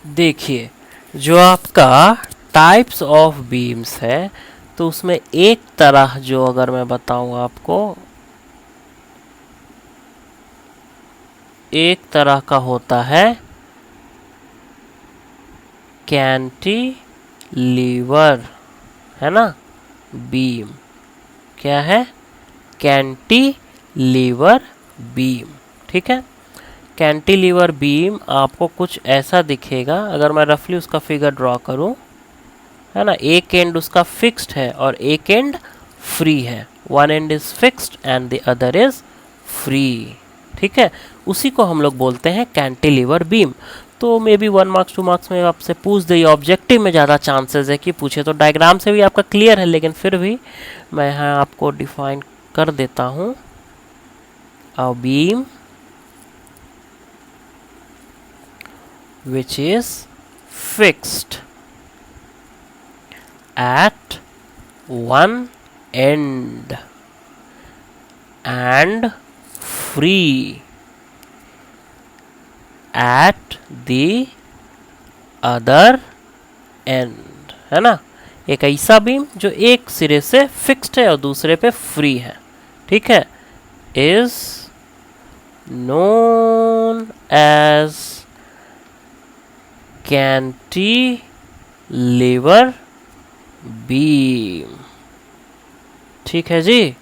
देखिए, जो आपका टाइप्स ऑफ बीम्स है, तो उसमें एक तरह जो अगर मैं बताऊं आपको, एक तरह का होता है कैंटिलीवर, है ना, बीम। क्या है? Cantilever beam. ठीक है। कैंटिलीवर बीम आपको कुछ ऐसा दिखेगा, अगर मैं रफली उसका फिगर ड्रॉ करूं, है ना। एक एंड उसका फिक्स्ड है और एक एंड फ्री है। One and is fixed and the other is free. ठीक है। उसी को हम लोग बोलते हैं कैंटिलीवर बीम। तो मे बी 1 मार्क्स 2 मार्क्स में आपसे पूछ दे, ऑब्जेक्टिव में ज़्यादा चांसेस है कि पूछे। तो डायग्राम से भी आपका क्लियर है, लेकिन फिर भी मैं यहाँ आपको डिफाइन कर देता हूँ। A beam which is fixed at one end and free at the other end, है ना। एक ऐसा बीम जो एक सिरे से फिक्स्ड है और दूसरे पे फ्री है, ठीक है, is known as cantilever beam. ठीक है जी,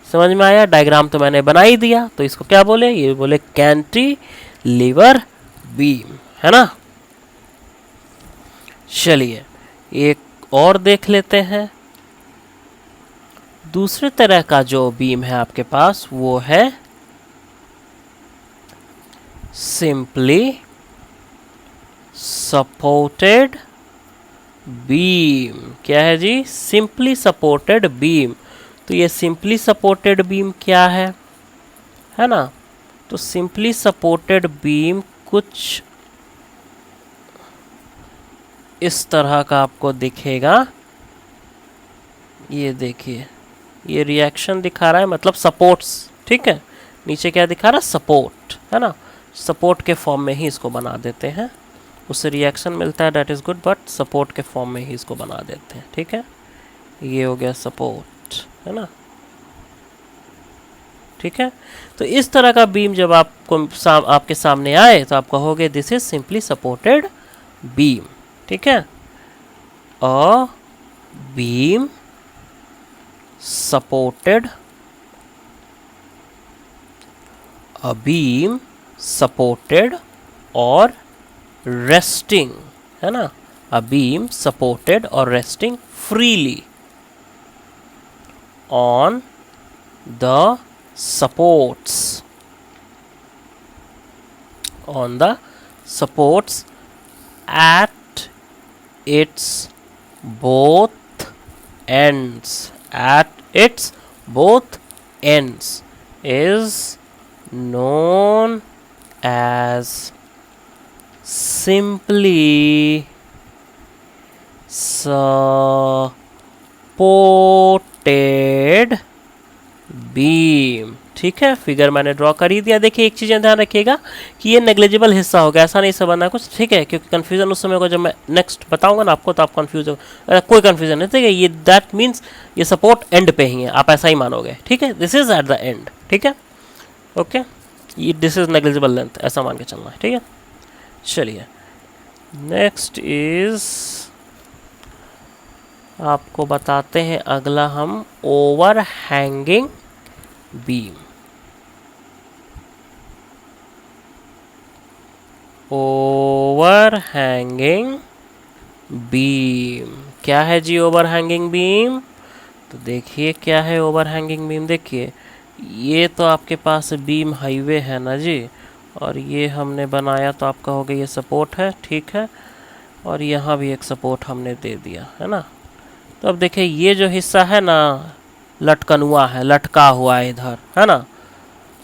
समझ में आया। डायग्राम तो मैंने बना ही दिया, तो इसको क्या बोले? ये बोले कैंटिलीवर बीम, है ना। चलिए एक और देख लेते हैं। दूसरे तरह का जो बीम है आपके पास, वो है सिंपली सपोर्टेड बीम। क्या है जी? Simply supported beam. तो ये सिंपली सपोर्टेड बीम क्या है ना। तो सिंपली सपोर्टेड बीम कुछ इस तरह का आपको दिखेगा। ये देखिए, ये रिएक्शन दिखा रहा है, मतलब सपोर्ट्स। ठीक है, नीचे क्या दिखा रहा है? सपोर्ट, है ना। सपोर्ट के फॉर्म में ही इसको बना देते हैं, उससे रिएक्शन मिलता है, that is good, but support के फॉर्म में ही इसको बना देते हैं। ठीक है, ये हो गया सपोर्ट, है ना। ठीक है, तो इस तरह का बीम जब आपको आपके सामने आए, तो आप कहोगे this is simply supported beam. ठीक है, a beam supported, a beam supported और resting, है ना। A beam supported or resting freely on the supports, on the supports at its both ends, at its both ends is known as simply supported beam. ठीक है, figure मैंने draw कर ही दिया। देखिए एक चीज़ ध्यान रखिएगा कि ये नेग्लिजिबल हिस्सा होगा, ऐसा नहीं समझना कुछ। ठीक है, क्योंकि कन्फ्यूजन उस समय होगा जब मैं नेक्स्ट बताऊंगा ना आपको, तो आप कन्फ्यूज हो, कोई कन्फ्यूजन नहीं। ठीक है, ये दैट मीन्स ये सपोर्ट एंड पे ही है, आप ऐसा ही मानोगे। ठीक है, this is at the end. ठीक है, ओके, ये दिस इज नेग्लिजिबल लेंथ, ऐसा मान के चलना है। ठीक है, चलिए नेक्स्ट इज आपको बताते हैं अगला हम over hanging beam. Over hanging beam क्या है जी? ओवर हैंगिंग बीम, तो देखिए क्या है ओवर हैंगिंग बीम। देखिए ये तो आपके पास बीम हाईवे है ना जी, और ये हमने बनाया, तो आप कहोगे ये सपोर्ट है। ठीक है, और यहाँ भी एक सपोर्ट हमने दे दिया, है ना। तो अब देखिए ये जो हिस्सा है ना, लटकनुआ है, लटका हुआ है इधर, है ना।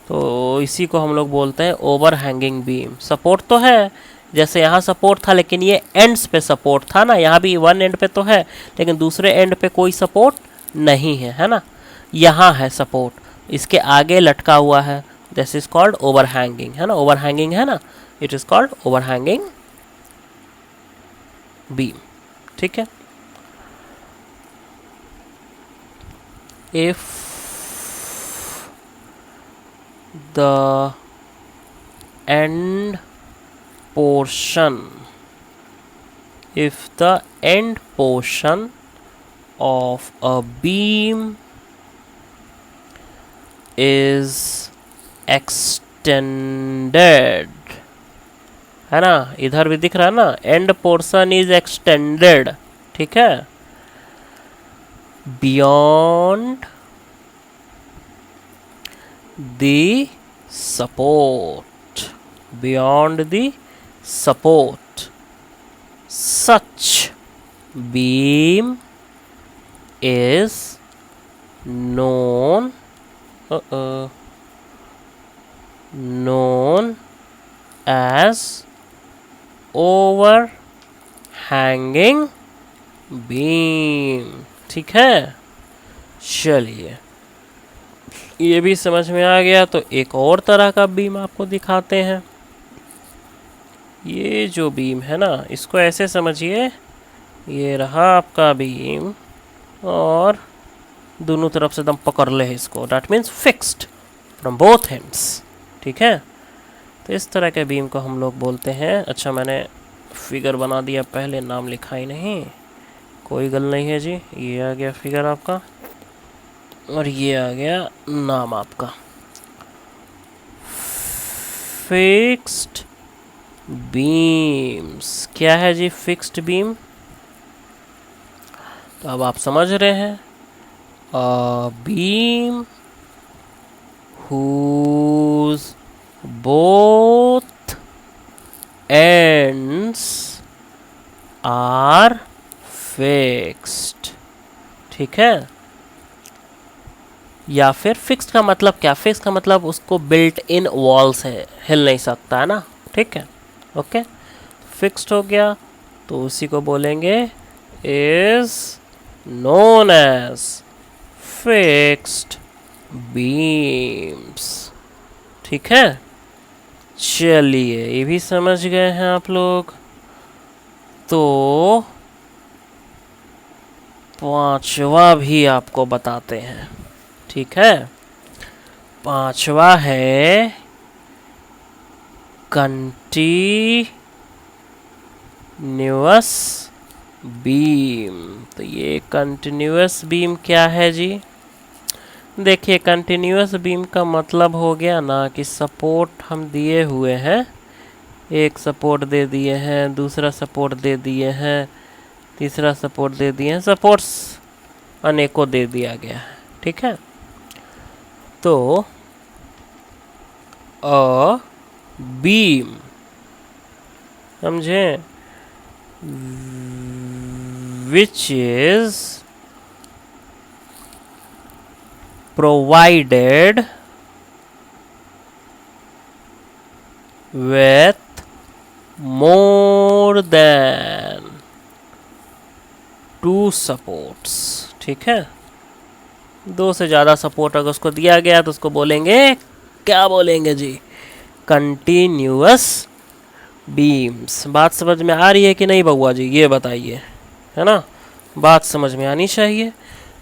तो इसी को हम लोग बोलते हैं ओवर हैंगिंग बीम। सपोर्ट तो है, जैसे यहाँ सपोर्ट था, लेकिन ये एंड्स पे सपोर्ट था ना। यहाँ भी वन एंड पे तो है, लेकिन दूसरे एंड पे कोई सपोर्ट नहीं है ना। यहाँ है सपोर्ट, इसके आगे लटका हुआ है, this is called over hanging, है ना। ओवर हैंगिंग है ना, it is called over hanging beam. ठीक है, if the end portion if the end portion of a beam is extended, है ना, इधर भी दिख रहा है ना, end portion is extended, ठीक है, beyond the support, beyond the support, such beam is known known as overhanging beam। ठीक है, चलिए ये भी समझ में आ गया, तो एक और तरह का बीम आपको दिखाते हैं। ये जो बीम है ना, इसको ऐसे समझिए, ये रहा आपका बीम और दोनों तरफ से एकदम पकड़ ले इसको, that means fixed from both ends. ठीक है, तो इस तरह के बीम को हम लोग बोलते हैं। अच्छा, मैंने फिगर बना दिया, पहले नाम लिखा ही नहीं, कोई गल नहीं है जी। ये आ गया फिगर आपका और ये आ गया नाम आपका, फिक्स्ड बीम्स। क्या है जी फिक्स्ड बीम? तो अब आप समझ रहे हैं, beam whose both ends are fixed। ठीक है, या फिर फिक्स्ड का मतलब क्या? फिक्स का मतलब उसको बिल्ट इन वॉल्स है, हिल नहीं सकता है ना। ठीक है, ओके, फिक्स्ड हो गया तो उसी को बोलेंगे is known as fixed beams. ठीक है, चलिए ये भी समझ गए हैं आप लोग। तो पांचवा भी आपको बताते हैं। ठीक है, पांचवा है कंटीन्यूअस बीम। तो ये कंटीन्यूअस बीम क्या है जी? देखिए, कंटीन्यूअस बीम का मतलब हो गया ना कि सपोर्ट हम दिए हुए हैं, एक सपोर्ट दे दिए हैं, दूसरा सपोर्ट दे दिए हैं, तीसरा सपोर्ट दे दिए हैं, सपोर्ट्स अनेकों दे दिया गया है। ठीक है, तो अ बीम, समझे, which is provided with more than two supports। ठीक है, दो से ज़्यादा सपोर्ट अगर उसको दिया गया तो उसको बोलेंगे, क्या बोलेंगे जी? Continuous beams. बात समझ में आ रही है कि नहीं बउआ जी? ये बताइए, है ना, बात समझ में आनी चाहिए।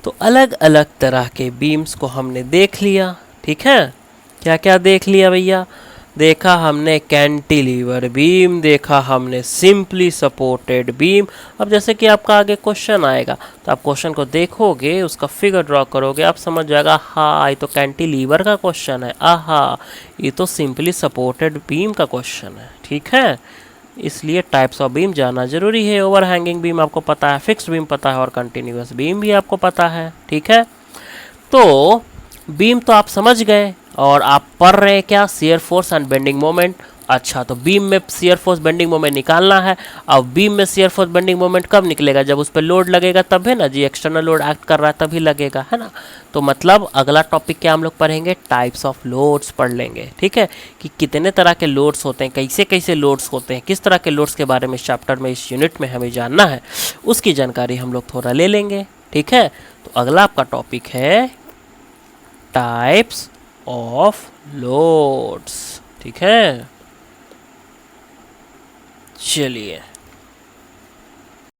तो अलग अलग तरह के बीम्स को हमने देख लिया। ठीक है, क्या क्या देख लिया भैया? देखा हमने कैंटिलीवर बीम, देखा हमने सिंपली सपोर्टेड बीम। अब जैसे कि आपका आगे क्वेश्चन आएगा तो आप क्वेश्चन को देखोगे, उसका फिगर ड्रॉ करोगे, आप समझ जाएगा हाँ ये तो कैंटिलीवर का क्वेश्चन है, आहा ये तो सिंपली सपोर्टेड बीम का क्वेश्चन है। ठीक है, इसलिए टाइप्स ऑफ बीम जानना जरूरी है। ओवर हैंगिंग बीम आपको पता है, फिक्स्ड बीम पता है और कंटिन्यूअस बीम भी आपको पता है। ठीक है, तो बीम तो आप समझ गए और आप पढ़ रहे हैं क्या? Shear force and bending moment. अच्छा, तो बीम में शियर फोर्स बेंडिंग मोमेंट निकालना है। अब बीम में शियर फोर्स बेंडिंग मोमेंट कब निकलेगा? जब उस पर लोड लगेगा तब है ना जी, एक्सटर्नल लोड एक्ट कर रहा है तभी लगेगा, है ना। तो मतलब अगला टॉपिक क्या हम लोग पढ़ेंगे? टाइप्स ऑफ लोड्स पढ़ लेंगे। ठीक है, कि कितने तरह के लोड्स होते हैं, कैसे कैसे लोड्स होते हैं, किस तरह के लोड्स के बारे में इस चैप्टर में, इस यूनिट में हमें जानना है, उसकी जानकारी हम लोग थोड़ा ले लेंगे। ठीक है, तो अगला आपका टॉपिक है टाइप्स ऑफ लोड्स। ठीक है, चलिए।